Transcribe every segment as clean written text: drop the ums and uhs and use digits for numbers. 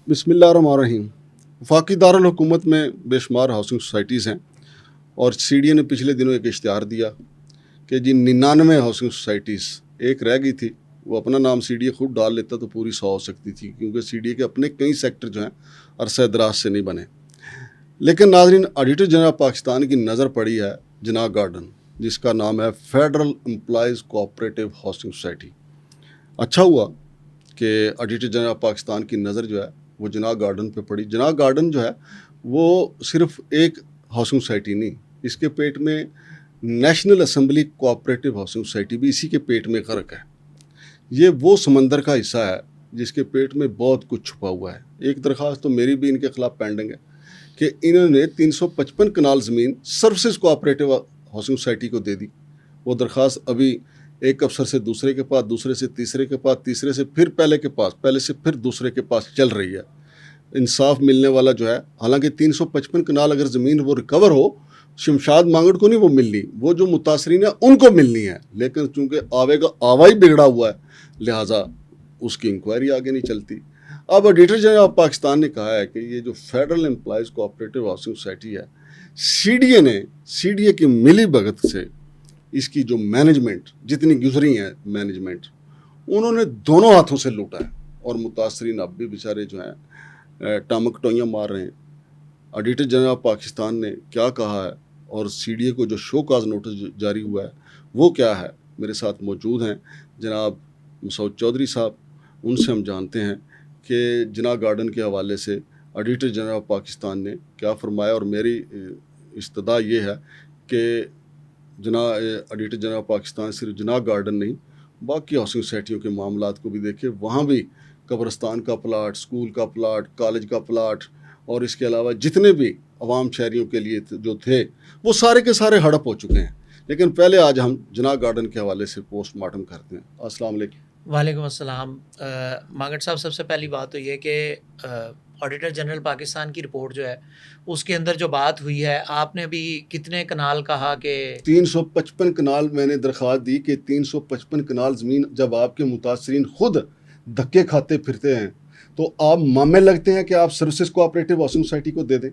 بسم اللہ الرحمن الرحیم. وفاقی دارالحکومت میں بے شمار ہاؤسنگ سوسائٹیز ہیں اور سی ڈی اے نے پچھلے دنوں ایک اشتہار دیا کہ جی 99 ہاؤسنگ سوسائٹیز ایک رہ گئی تھی. وہ اپنا نام سی ڈی اے خود ڈال لیتا تو پوری 100 ہو سکتی تھی, کیونکہ سی ڈی اے کے اپنے کئی سیکٹر جو ہیں عرصہ دراز سے نہیں بنے. لیکن ناظرین, آڈیٹر جنرل پاکستان کی نظر پڑی ہے جناح گارڈن, جس کا نام ہے federal employees cooperative housing society. اچھا ہوا کہ آڈیٹر جنرل پاکستان کی نظر جو ہے وہ جناح گارڈن پہ پڑی. جناح گارڈن جو ہے وہ صرف ایک ہاؤسنگ سوسائٹی نہیں, اس کے پیٹ میں national assembly cooperative housing society بھی اسی کے پیٹ میں غرق ہے. یہ وہ سمندر کا حصہ ہے جس کے پیٹ میں بہت کچھ چھپا ہوا ہے. ایک درخواست تو میری بھی ان کے خلاف پینڈنگ ہے کہ انہوں نے 355 کنال زمین سروسز کوآپریٹو ہاؤسنگ سوسائٹی کو دے دی. وہ درخواست ابھی ایک افسر سے دوسرے کے پاس, دوسرے سے تیسرے کے پاس, تیسرے سے پھر پہلے کے پاس, پہلے سے پھر دوسرے کے پاس چل رہی ہے. انصاف ملنے والا جو ہے, حالانکہ 355 کنال اگر زمین وہ ریکور ہو, شمشاد مانگڑ کو نہیں وہ ملنی, وہ جو متاثرین ہیں ان کو ملنی ہے. لیکن چونکہ آوے کا آوا ہی بگڑا ہوا ہے, لہٰذا اس کی انکوائری آگے نہیں چلتی. اب آڈیٹر جنرل آف پاکستان نے کہا ہے کہ یہ جو federal employees cooperative housing society ہے, سی ڈی اے کی ملی بھگت سے اس کی جو مینجمنٹ جتنی گزری ہیں مینجمنٹ, انہوں نے دونوں ہاتھوں سے لوٹا ہے. اور متاثرین اب بھی بیچارے جو ہیں ٹامک ٹوئیاں مار رہے ہیں. آڈیٹر جنرل آف پاکستان نے کیا کہا ہے اور سی ڈی اے کو جو شو کاز نوٹس جاری ہوا ہے وہ کیا ہے, میرے ساتھ موجود ہیں جناب مسعود چودھری صاحب. ان سے ہم جانتے ہیں کہ جناح گارڈن کے حوالے سے آڈیٹر جنرل آف پاکستان نے کیا فرمایا. اور میری استدعا یہ ہے کہ آڈیٹر جنرل آف پاکستان صرف جناح گارڈن نہیں, باقی ہاؤسنگ سوسائٹیوں کے معاملات کو بھی دیکھے. وہاں بھی قبرستان کا پلاٹ, اسکول کا پلاٹ, کالج کا پلاٹ اور اس کے علاوہ جتنے بھی عوام شہریوں کے لیے جو تھے وہ سارے کے سارے ہڑپ ہو چکے ہیں. لیکن پہلے آج ہم جناح گارڈن کے حوالے سے پوسٹ مارٹم کرتے ہیں. السلام علیکم. وعلیکم السلام. مانگڑ صاحب, سب سے پہلی بات تو یہ کہ آڈیٹر جنرل پاکستان کی رپورٹ جو ہے اس کے اندر جو بات ہوئی ہے, آپ نے ابھی کتنے کنال کہا کہ 355 کنال میں نے درخواست دی کہ 355 کنال زمین جب آپ کے متاثرین خود دھکے کھاتے پھرتے ہیں تو آپ مامے لگتے ہیں کہ آپ سروسز کوآپریٹو ہاؤسنگ سوسائٹی کو دے دیں,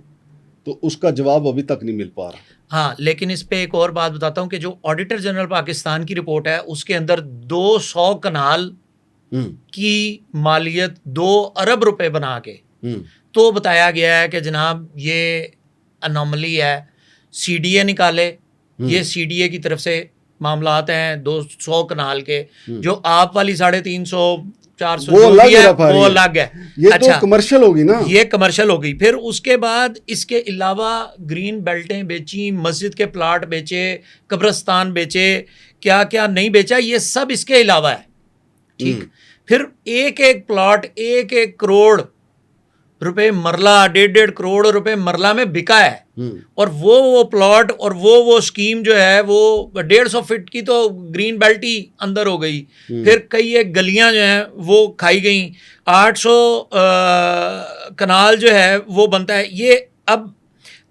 تو اس کا جواب ابھی تک نہیں مل پا رہا. ہاں, لیکن اس پہ ایک اور بات بتاتا ہوں کہ جو آڈیٹر جنرل پاکستان کی رپورٹ ہے اس کے اندر 200 کنال کی مالیت 2 ارب روپے بنا کے تو بتایا گیا ہے کہ جناب یہ انوملی ہے, سی ڈی اے نکالے. یہ سی ڈی اے کی طرف سے معاملات ہیں 200 کنال کے, جو آپ والی 350 400 وہ الگ ہے. یہ تو کمرشل ہوگی نا, یہ کمرشل ہوگی. پھر اس کے بعد اس کے علاوہ گرین بیلٹیں بیچی, مسجد کے پلاٹ بیچے, قبرستان بیچے, کیا کیا نہیں بیچا, یہ سب اس کے علاوہ ہے. ٹھیک, پھر ایک پلاٹ 1 کروڑ روپے مرلہ, 1.5 کروڑ روپے مرلہ میں بکا ہے. اور وہ پلاٹ اور وہ اسکیم جو ہے وہ 150 فٹ کی تو گرین بیلٹ ہی اندر ہو گئی. پھر کئی ایک گلیاں جو ہیں وہ کھائی گئیں. 800 کنال جو ہے وہ بنتا ہے. یہ اب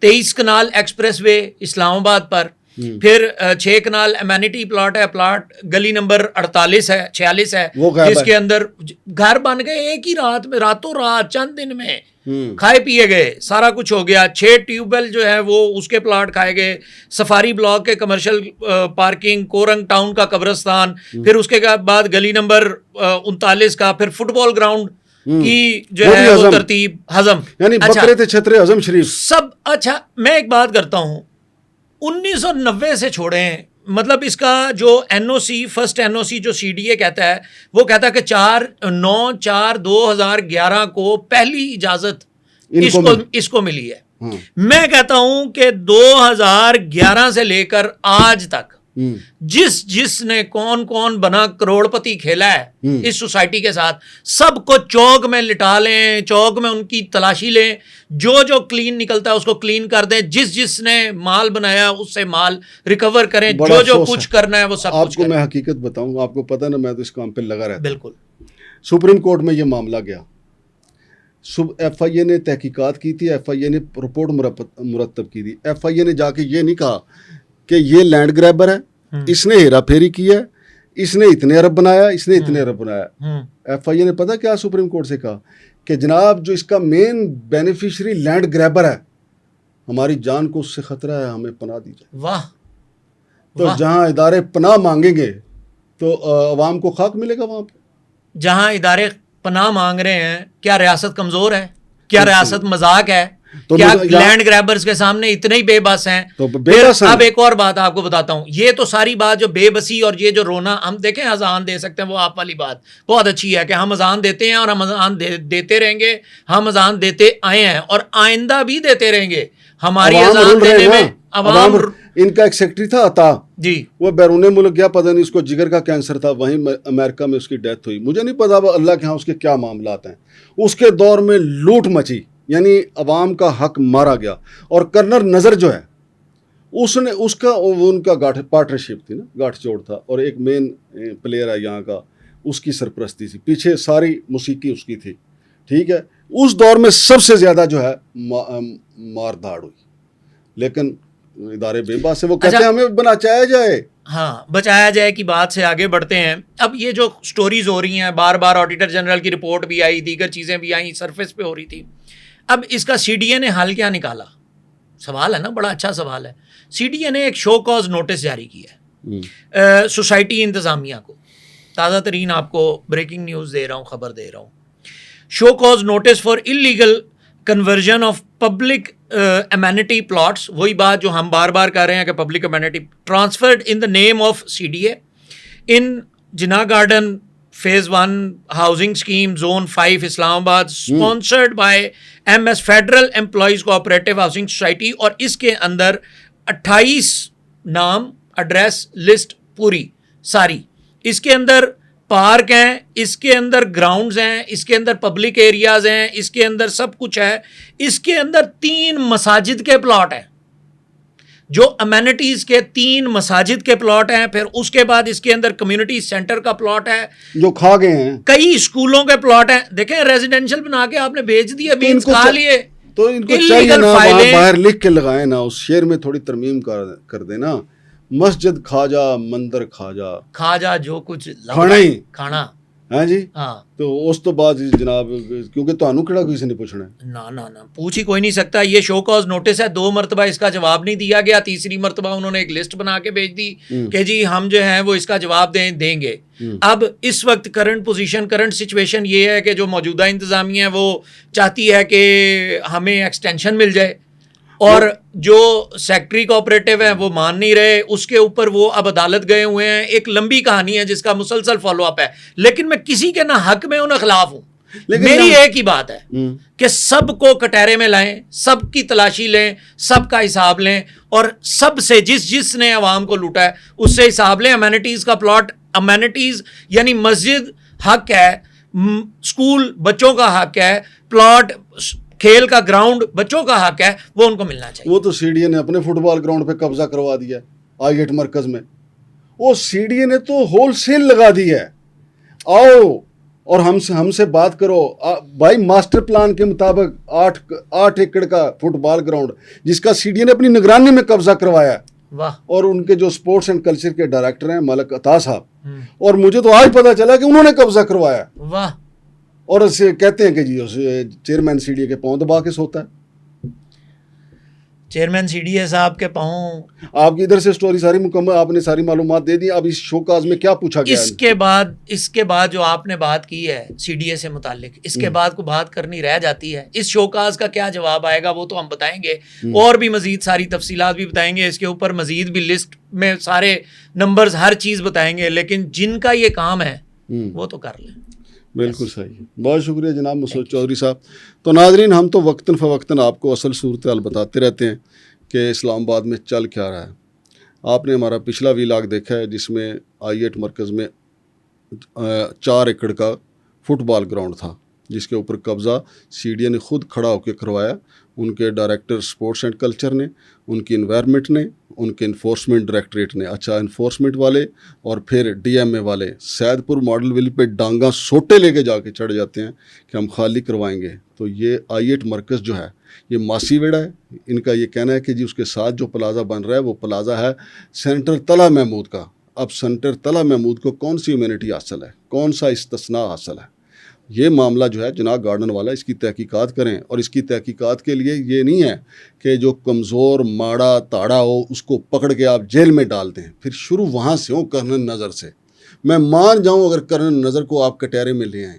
23 کنال ایکسپریس وے اسلام آباد پر, پھر 6 کنال امینٹی پلاٹ ہے, پلاٹ گلی نمبر 48 ہے, 46 ہے, جس کے اندر گھر بن گئے ایک ہی رات میں, راتوں رات چند دن میں کھائے پیے گئے, سارا کچھ ہو گیا. 6 ٹیوب ویل جو ہے وہ اس کے پلاٹ کھائے گئے. سفاری بلاک کے کمرشل پارکنگ, کورنگ ٹاؤن کا قبرستان, پھر اس کے بعد گلی نمبر 39 کا, پھر فٹ بال گراؤنڈ کی جو ہے وہ ترتیب ہضم, یعنی بکرے تھے چھترے ہضم شریف سب. اچھا, میں ایک بات کرتا ہوں, 1990 سے چھوڑیں, مطلب اس کا جو این او سی, فرسٹ این او سی جو سی ڈی اے کہتا ہے, وہ کہتا ہے کہ 9/4/2011 کو پہلی اجازت اس کو ملی ہے. میں کہتا ہوں کہ 2011 سے لے کر آج تک جس نے کون بنا کروڑپتی کھیلا ہے اس سوسائٹی کے ساتھ, سب کو چوک میں لٹا لیں, چوک میں ان کی تلاشی لیں, جو کلین نکلتا ہے اس کو کلین کر دیں, جس نے مال بنایا اس سے مال ریکور کریں, جو کچھ کرنا ہے وہ سب کچھ کریں. آپ کو میں حقیقت بتاؤں, آپ کو پتہ نا میں تو اس کام پہ لگا رہتا. بالکل. سپریم کورٹ میں یہ معاملہ گیا, ایف آئی اے نے تحقیقات کی تھی, ایف آئی اے نے رپورٹ مرتب کی تھی. ایف آئی اے نے جا کے یہ نہیں کہا کہ یہ لینڈ گریبر ہے, اس نے ہیرا پھیری کی ہے, اس نے اتنے ارب بنایا, اس نے اتنے ارب بنایا. ایف آئی اے نے پتہ کیا سپریم کورٹ سے کہا کہ جناب جو اس کا مین بینیفیشری لینڈ گریبر ہے، ہماری جان کو اس سے خطرہ ہے، ہمیں پناہ دی جائے. واہ. تو جہاں ادارے پناہ مانگیں گے تو عوام کو خاک ملے گا وہاں پہ. جہاں ادارے پناہ مانگ رہے ہیں، کیا ریاست کمزور ہے؟ کیا ریاست مذاق ہے؟ کیا لینڈ گریبرز کے سامنے اتنے ہی بے بس ہیں؟ اب ایک اور بات آپ کو بتاتا ہوں. یہ تو ساری بات جو بے بسی اور یہ جو رونا، ہم دیکھیں اذان دے سکتے ہیں، وہ آپ والی بات بہت اچھی ہے کہ ہم اذان دیتے ہیں اور ہم اذان دیتے رہیں گے. ہم اذان دیتے آئے ہیں اور آئندہ بھی دیتے رہیں گے. ہماری اذان دینے میں عوام. ان کا ایک سیکٹری تھا عطا جی، وہ بیرون ملک گیا، پتہ نہیں اس کو جگر کا کینسر تھا، وہیں امریکہ میں اس کی ڈیتھ ہوئی. مجھے نہیں پتا اللہ کے ہاں اس کے کیا معاملات ہیں. اس کے دور میں لوٹ مچی، یعنی عوام کا حق مارا گیا. اور کرنل نظر جو ہے اس کا ان کا پارٹنرشپ تھی نا، گاٹھ جوڑ تھا، اور ایک مین پلیئر ہے یہاں کا، اس کی سرپرستی تھی، پیچھے ساری موسیقی اس کی تھی. ٹھیک ہے، اس دور میں سب سے زیادہ جو ہے مار دھاڑ ہوئی. لیکن ادارے بے بس سے، وہ کہتے ہیں ہمیں بچایا جائے. ہاں، بچایا جائے کی بات سے آگے بڑھتے ہیں. اب یہ جو سٹوریز ہو رہی ہیں، بار بار آڈیٹر جنرل کی رپورٹ بھی آئی، دیگر چیزیں بھی آئیں، سرفیس پہ ہو رہی تھی. اب اس کا سی ڈی اے نے حل کیا نکالا؟ سوال ہے نا، بڑا اچھا سوال ہے. سی ڈی اے نے ایک شو کاز نوٹس جاری کیا ہے سوسائٹی انتظامیہ کو. تازہ ترین آپ کو بریکنگ نیوز دے رہا ہوں، خبر دے رہا ہوں. Show cause notice for illegal conversion of public amenity plots. وہی بات جو ہم بار بار کر رہے ہیں کہ public amenity transferred in the name of C D A in Jinnah garden phase 1 housing scheme zone 5 Islamabad, sponsored by M S federal employees cooperative housing society. اور اس کے اندر 28 نام، ایڈریس لسٹ پوری ساری. اس کے اندر پارک ہیں، اس کے اندر گراؤنڈز ہیں، اس کے اندر پبلک ایریاز ہیں، اس کے اندر سب کچھ ہے. اس کے اندر 3 مساجد کے پلاٹ ہیں، جو امینٹیز کے 3 مساجد کے پلاٹ ہیں. پھر اس کے بعد اس کے اندر کمیونٹی سینٹر کا پلاٹ ہے جو کھا گئے ہیں، کئی اسکولوں کے پلاٹ ہیں. دیکھیں ریزیڈینشل بنا کے آپ نے بھیج دیا، بینس کھا لیے. تو ان کو چاہیے نا وہاں باہر لکھ کے لگائیں نا، اس شعر میں تھوڑی ترمیم کر دینا، مسجد کھا جا مندر کھا جا جو کچھ کھانا. ہاں جی. ہاں، تو اس تو بعد جناب کیونکہ تانوں کیڑا کسی نے پوچھنا ہے نہ پوچھ ہی کوئی نہیں سکتا. یہ شو کاز نوٹس ہے، 2 مرتبہ اس کا جواب نہیں دیا گیا. تیسری مرتبہ انہوں نے ایک لسٹ بنا کے بھیج دی کہ جی ہم جو ہیں وہ اس کا جواب دیں گے. اب اس وقت کرنٹ سچویشن یہ ہے کہ جو موجودہ انتظامیہ ہے وہ چاہتی ہے کہ ہمیں ایکسٹینشن مل جائے، اور جو سیکٹری کوآپریٹو ہیں وہ مان نہیں رہے. اس کے اوپر وہ اب عدالت گئے ہوئے ہیں. ایک لمبی کہانی ہے جس کا مسلسل فالو اپ ہے. لیکن میں کسی کے نہ حق میں ہوں نہ خلاف ہوں. میری ایک ہی بات ہے کہ سب کو کٹہرے میں لائیں، سب کی تلاشی لیں، سب کا حساب لیں، اور سب سے جس نے عوام کو لوٹا ہے اس سے حساب لیں. امینٹیز کا پلاٹ، امینٹیز یعنی مسجد حق ہے، اسکول بچوں کا حق ہے، پلاٹ کھیل کا گراؤنڈ بچوں کا حق ہے، وہ ان کو ملنا چاہیے. وہ تو سی ڈی اے نے اپنے فٹ بال گراؤنڈ پہ قبضہ کروا دیا ہے آئی-8 مرکز میں. وہ سی ڈی اے نے تو ہول سیل لگا دی ہے. آؤ اور ہم سے بات کرو بھائی. ماسٹر پلان کے مطابق 8 ایکڑ کا فٹ بال گراؤنڈ جس کا سی ڈی اے نے اپنی نگرانی میں قبضہ کروایا ہے. واہ. اور ان کے جو اسپورٹس اینڈ کلچر کے ڈائریکٹر ہیں ملک عطا صاحب، اور مجھے تو آج پتا چلا کہ انہوں نے قبضہ کروایا. واہ. اور اسے کہتے ہیں کہ جی چیئرمین سی ڈی اے کے پاؤں دبا کے سوتا ہے. چیئرمین سی ڈی اے صاحب کے پاؤں. آپ کی ادھر سے سٹوری ساری مکمل، آپ نے ساری معلومات دے دی. اب اس شو کاز میں کیا پوچھا گیا؟ اس کے بعد جو آپ نے بات کی ہے سی ڈی اے سے متعلق، اس کے بعد کو بات کرنی رہ جاتی ہے. اس شو کاز کا کیا جواب آئے گا وہ تو ہم بتائیں گے، اور بھی مزید ساری تفصیلات بھی بتائیں گے. اس کے اوپر مزید بھی لسٹ میں سارے نمبرز ہر چیز بتائیں گے. لیکن جن کا یہ کام ہے وہ تو کر لیں. بالکل صحیح. بہت شکریہ جناب مسعود چودھری صاحب. تو ناظرین، ہم تو وقتاً فوقتاً آپ کو اصل صورتحال بتاتے رہتے ہیں کہ اسلام آباد میں چل کیا رہا ہے. آپ نے ہمارا پچھلا ویلاگ دیکھا ہے جس میں آئی-8 مرکز میں 4 ایکڑ کا فٹ بال گراؤنڈ تھا جس کے اوپر قبضہ سی ڈی اے نے خود کھڑا ہو کے کروایا. ان کے ڈائریکٹر اسپورٹس اینڈ کلچر نے، ان کی انوائرمنٹ نے، ان کے انفورسمنٹ ڈائریکٹریٹ نے. اچھا، انفورسمنٹ والے اور پھر ڈی ایم اے والے سید پور ماڈل ویلی پہ ڈانگاں سوٹے لے کے جا کے چڑھ جاتے ہیں کہ ہم خالی کروائیں گے. تو یہ آئی-8 مرکز جو ہے یہ ماسی ویڑا ہے. ان کا یہ کہنا ہے کہ جی اس کے ساتھ جو پلازا بن رہا ہے وہ پلازا ہے سینٹر طلع محمود کا. اب سینٹر طلع محمود کو کون سی امیونٹی حاصل ہے، کون سا استثناء حاصل ہے؟ یہ معاملہ جو ہے جناح گارڈن والا اس کی تحقیقات کریں، اور اس کی تحقیقات کے لیے یہ نہیں ہے کہ جو کمزور ماڑا تاڑا ہو اس کو پکڑ کے آپ جیل میں ڈال دیں، پھر شروع وہاں سے ہو کرنل نذر سے۔ میں مان جاؤں اگر کرنل نذر کو آپ کٹہرے میں لے آئیں،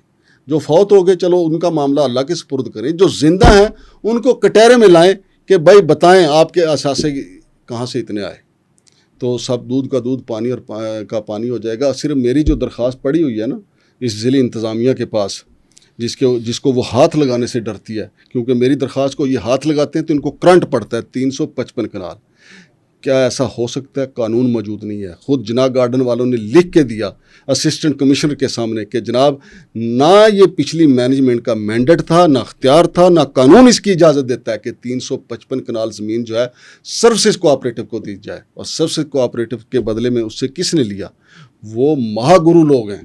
جو فوت ہو گئے چلو ان کا معاملہ اللہ کے سپرد کریں، جو زندہ ہیں ان کو کٹہرے میں لائیں کہ بھائی بتائیں آپ کے اثاثے کہاں سے اتنے آئے، تو سب دودھ کا دودھ پانی اور کا پانی ہو جائے گا۔ صرف میری جو درخواست پڑی ہوئی ہے نا اس ضلع انتظامیہ کے پاس، جس کو وہ ہاتھ لگانے سے ڈرتی ہے، کیونکہ میری درخواست کو یہ ہاتھ لگاتے ہیں تو ان کو کرنٹ پڑتا ہے 355 کنال۔ کیا ایسا ہو سکتا ہے؟ قانون موجود نہیں ہے۔ خود جناح گارڈن والوں نے لکھ کے دیا اسسٹنٹ کمشنر کے سامنے کہ جناب نہ یہ پچھلی مینجمنٹ کا مینڈیٹ تھا، نہ اختیار تھا، نہ قانون اس کی اجازت دیتا ہے کہ 355 کنال زمین جو ہے سروسز کوآپریٹو کو دی جائے، اور سروسز کوآپریٹو کے بدلے میں اس سے کس نے لیا؟ وہ مہا گرو لوگ ہیں،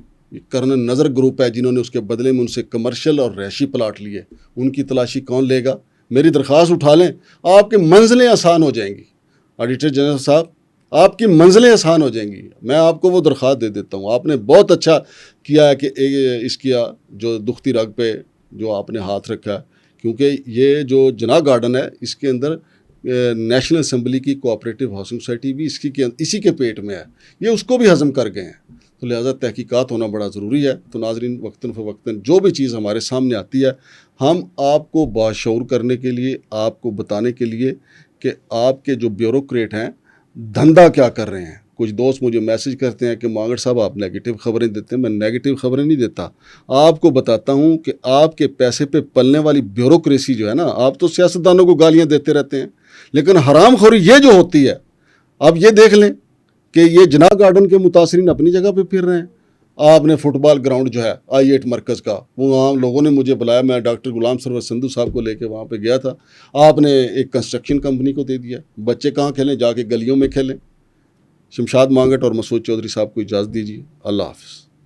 کرنل نذر گروپ ہے جنہوں نے اس کے بدلے میں ان سے کمرشل اور رہائشی پلاٹ لیے۔ ان کی تلاشی کون لے گا؟ میری درخواست اٹھا لیں، آپ کی منزلیں آسان ہو جائیں گی۔ آڈیٹر جنرل صاحب آپ کی منزلیں آسان ہو جائیں گی، میں آپ کو وہ درخواست دے دیتا ہوں۔ آپ نے بہت اچھا کیا ہے کہ اس کیا جو دکھتی رگ پہ جو آپ نے ہاتھ رکھا ہے، کیونکہ یہ جو جناح گارڈن ہے اس کے اندر نیشنل اسمبلی کی کوآپریٹو ہاؤسنگ سوسائٹی بھی اسی کے پیٹ میں ہے، یہ اس کو بھی ہضم کر گئے ہیں، تو لہٰذا تحقیقات ہونا بڑا ضروری ہے۔ تو ناظرین وقتاً فوقتاً جو بھی چیز ہمارے سامنے آتی ہے ہم آپ کو باشعور کرنے کے لیے، آپ کو بتانے کے لیے کہ آپ کے جو بیوروکریٹ ہیں دھندا کیا کر رہے ہیں۔ کچھ دوست مجھے میسج کرتے ہیں کہ مانگڑ صاحب آپ نیگیٹو خبریں دیتے ہیں، میں نیگیٹو خبریں نہیں دیتا، آپ کو بتاتا ہوں کہ آپ کے پیسے پہ پلنے والی بیوروکریسی جو ہے نا، آپ تو سیاستدانوں کو گالیاں دیتے رہتے ہیں، لیکن حرام خوری یہ جو ہوتی ہے، اب یہ دیکھ لیں کہ یہ جناح گارڈن کے متاثرین اپنی جگہ پہ پھر رہے ہیں۔ آپ نے فٹ بال گراؤنڈ جو ہے I8 مرکز کا، وہاں لوگوں نے مجھے بلایا، میں ڈاکٹر غلام سرور سندھو صاحب کو لے کے وہاں پہ گیا تھا، آپ نے ایک کنسٹرکشن کمپنی کو دے دیا۔ بچے کہاں کھیلیں؟ جا کے گلیوں میں کھیلیں۔ شمشاد مانگٹ اور مسعود چودھری صاحب کو اجازت دیجیے، اللہ حافظ۔